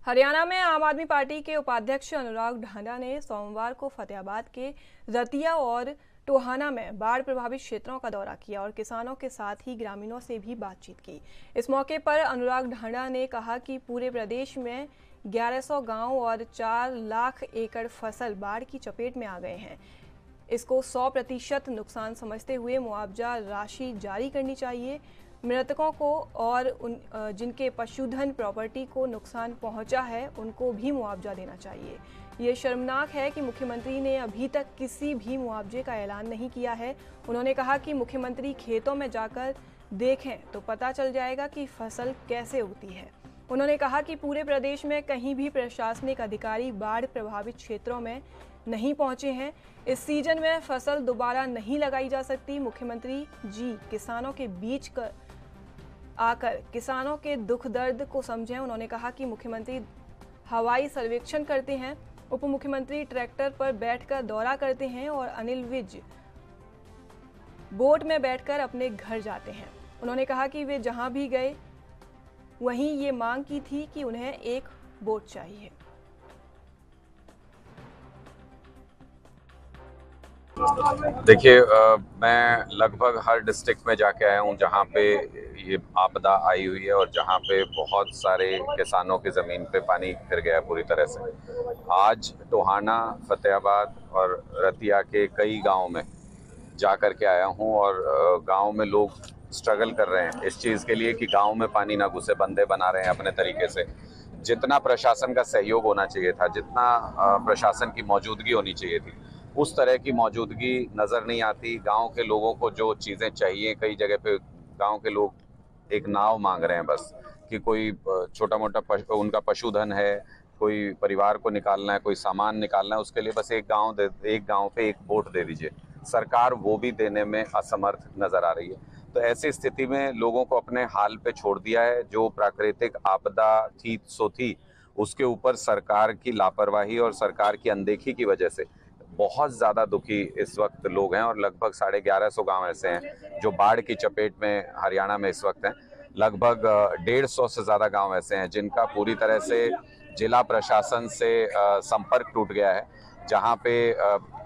हरियाणा में आम आदमी पार्टी के उपाध्यक्ष अनुराग ढांडा ने सोमवार को फतेहाबाद के रतिया और टोहाना में बाढ़ प्रभावित क्षेत्रों का दौरा किया और किसानों के साथ ही ग्रामीणों से भी बातचीत की। इस मौके पर अनुराग ढांडा ने कहा कि पूरे प्रदेश में 1100 गांव और 4 लाख एकड़ फसल बाढ़ की चपेट में आ गए हैं। इसको 100% नुकसान समझते हुए मुआवजा राशि जारी करनी चाहिए। मृतकों को और जिनके पशुधन प्रॉपर्टी को नुकसान पहुंचा है उनको भी मुआवजा देना चाहिए। ये शर्मनाक है कि मुख्यमंत्री ने अभी तक किसी भी मुआवजे का ऐलान नहीं किया है। उन्होंने कहा कि मुख्यमंत्री खेतों में जाकर देखें तो पता चल जाएगा कि फसल कैसे उगती है। उन्होंने कहा कि पूरे प्रदेश में कहीं भी प्रशासनिक अधिकारी बाढ़ प्रभावित क्षेत्रों में नहीं पहुंचे हैं। इस सीजन में फसल दोबारा नहीं लगाई जा सकती। मुख्यमंत्री जी किसानों के बीच आकर किसानों के दुख दर्द को समझें। उन्होंने कहा कि मुख्यमंत्री हवाई सर्वेक्षण करते हैं, उप मुख्यमंत्री ट्रैक्टर पर बैठकर दौरा करते हैं और अनिल विज बोट में बैठकर अपने घर जाते हैं। उन्होंने कहा कि वे जहां भी गए वहीं ये मांग की थी कि उन्हें एक बोट चाहिए। देखिए, मैं लगभग हर डिस्ट्रिक्ट में जाके आया हूँ जहाँ पे ये आपदा आई हुई है और जहाँ पे बहुत सारे किसानों की ज़मीन पे पानी फिर गया है पूरी तरह से। आज टोहाना, फतेहाबाद और रतिया के कई गाँव में जा कर के आया हूँ और गाँव में लोग स्ट्रगल कर रहे हैं इस चीज़ के लिए कि गाँव में पानी ना घुसे, बंदे बना रहे हैं अपने तरीके से। जितना प्रशासन का सहयोग होना चाहिए था, जितना प्रशासन की मौजूदगी होनी चाहिए थी, उस तरह की मौजूदगी नज़र नहीं आती। गांव के लोगों को जो चीज़ें चाहिए, कई जगह पे गांव के लोग एक नाव मांग रहे हैं बस, कि कोई छोटा मोटा उनका पशुधन है, कोई परिवार को निकालना है, कोई सामान निकालना है, उसके लिए बस एक गांव पे एक बोट दे दीजिए। सरकार वो भी देने में असमर्थ नज़र आ रही है। तो ऐसी स्थिति में लोगों को अपने हाल पे छोड़ दिया है। जो प्राकृतिक आपदा थी सो थी, उसके ऊपर सरकार की लापरवाही और सरकार की अनदेखी की वजह से बहुत ज़्यादा दुखी इस वक्त लोग हैं और लगभग 1150 गांव ऐसे हैं जो बाढ़ की चपेट में हरियाणा में इस वक्त हैं। लगभग 150 से ज़्यादा गांव ऐसे हैं जिनका पूरी तरह से जिला प्रशासन से संपर्क टूट गया है, जहां पे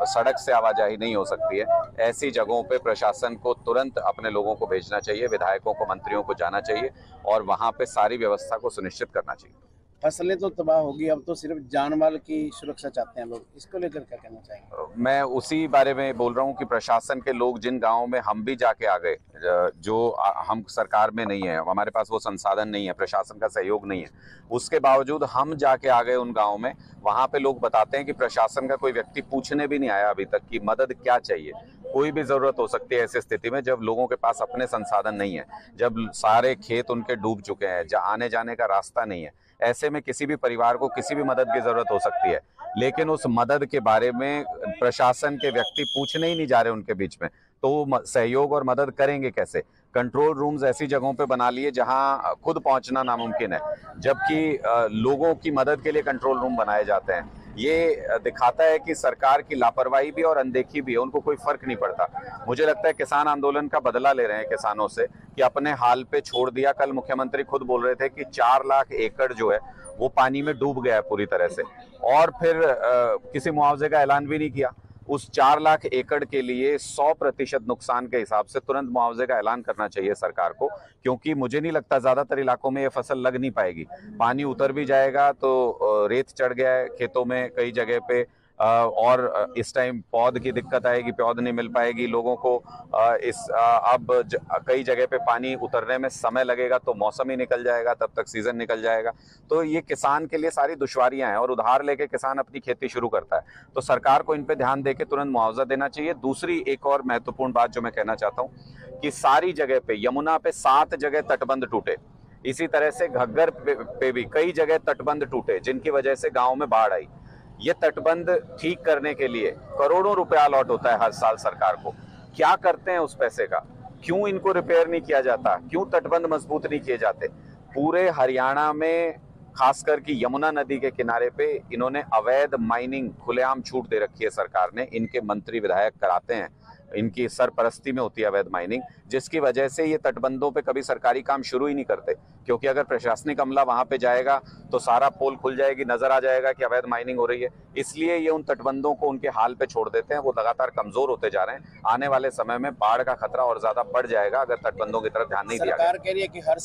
सड़क से आवाजाही नहीं हो सकती है। ऐसी जगहों पे प्रशासन को तुरंत अपने लोगों को भेजना चाहिए, विधायकों को, मंत्रियों को जाना चाहिए और वहां पे सारी व्यवस्था को सुनिश्चित करना चाहिए। फसलें तो तबाह होगी, अब तो सिर्फ जान माल की सुरक्षा चाहते हैं लोग। इसको लेकर क्या कहना चाहेंगे? मैं उसी बारे में बोल रहा हूँ कि प्रशासन के लोग जिन गांवों में हम भी जाके आ गए, जो हम सरकार में नहीं है, हमारे पास वो संसाधन नहीं है, प्रशासन का सहयोग नहीं है, उसके बावजूद हम जाके आ गए उन गांवों में। वहां पे लोग बताते हैं कि प्रशासन का कोई व्यक्ति पूछने भी नहीं आया अभी तक कि मदद क्या चाहिए। कोई भी जरूरत हो सकती है ऐसी स्थिति में, जब लोगों के पास अपने संसाधन नहीं है, जब सारे खेत उनके डूब चुके हैं, जहाँ आने जाने का रास्ता नहीं है। ऐसे में किसी भी परिवार को किसी भी मदद की जरूरत हो सकती है, लेकिन उस मदद के बारे में प्रशासन के व्यक्ति पूछने ही नहीं जा रहे उनके बीच में, तो वो सहयोग और मदद करेंगे कैसे? कंट्रोल रूम्स ऐसी जगहों पे बना लिए जहां खुद पहुंचना नामुमकिन है, जबकि लोगों की मदद के लिए कंट्रोल रूम बनाए जाते हैं। ये दिखाता है कि सरकार की लापरवाही भी और अनदेखी भी है, उनको कोई फर्क नहीं पड़ता। मुझे लगता है किसान आंदोलन का बदला ले रहे हैं किसानों से कि अपने हाल पे छोड़ दिया। कल मुख्यमंत्री खुद बोल रहे थे कि 4 लाख एकड़ जो है वो पानी में डूब गया है पूरी तरह से, और फिर किसी मुआवजे का ऐलान भी नहीं किया। उस 4 लाख एकड़ के लिए 100% नुकसान के हिसाब से तुरंत मुआवजे का ऐलान करना चाहिए सरकार को, क्योंकि मुझे नहीं लगता ज्यादातर इलाकों में ये फसल लग नहीं पाएगी। पानी उतर भी जाएगा तो रेत चढ़ गया है खेतों में कई जगह पे, और इस टाइम पौध की दिक्कत आएगी, पौध नहीं मिल पाएगी लोगों को। कई जगह पे पानी उतरने में समय लगेगा तो मौसम ही निकल जाएगा, तब तक सीजन निकल जाएगा। तो ये किसान के लिए सारी दुश्वारियां हैं और उधार लेके किसान अपनी खेती शुरू करता है। तो सरकार को इन पे ध्यान देके तुरंत मुआवजा देना चाहिए। दूसरी एक और महत्वपूर्ण बात जो मैं कहना चाहता हूँ कि सारी जगह पे, यमुना पे 7 जगह तटबंध टूटे, इसी तरह से घग्गर पे भी कई जगह तटबंध टूटे जिनकी वजह से गाँव में बाढ़ आई। ये तटबंध ठीक करने के लिए करोड़ों रुपया अलॉट होता है हर साल सरकार को। क्या करते हैं उस पैसे का? क्यों इनको रिपेयर नहीं किया जाता? क्यों तटबंध मजबूत नहीं किए जाते? पूरे हरियाणा में खासकर कि यमुना नदी के किनारे पे इन्होंने अवैध माइनिंग खुलेआम छूट दे रखी है सरकार ने। इनके मंत्री विधायक कराते हैं, इनकी सरपरस्ती में होती है अवैध माइनिंग, जिसकी वजह से ये तटबंधों पे कभी सरकारी काम शुरू ही नहीं करते, क्योंकि अगर प्रशासनिक अमला वहां पे जाएगा तो सारा पोल खुल जाएगी, नजर आ जाएगा कि अवैध माइनिंग हो रही है। इसलिए ये उन तटबंधों को उनके हाल पे छोड़ देते हैं। वो लगातार कमजोर होते जा रहे हैं। आने वाले समय में बाढ़ का खतरा और ज्यादा बढ़ जाएगा अगर तटबंधों की तरफ ध्यान नहीं दिया गया। सरकार कह रही है कि हर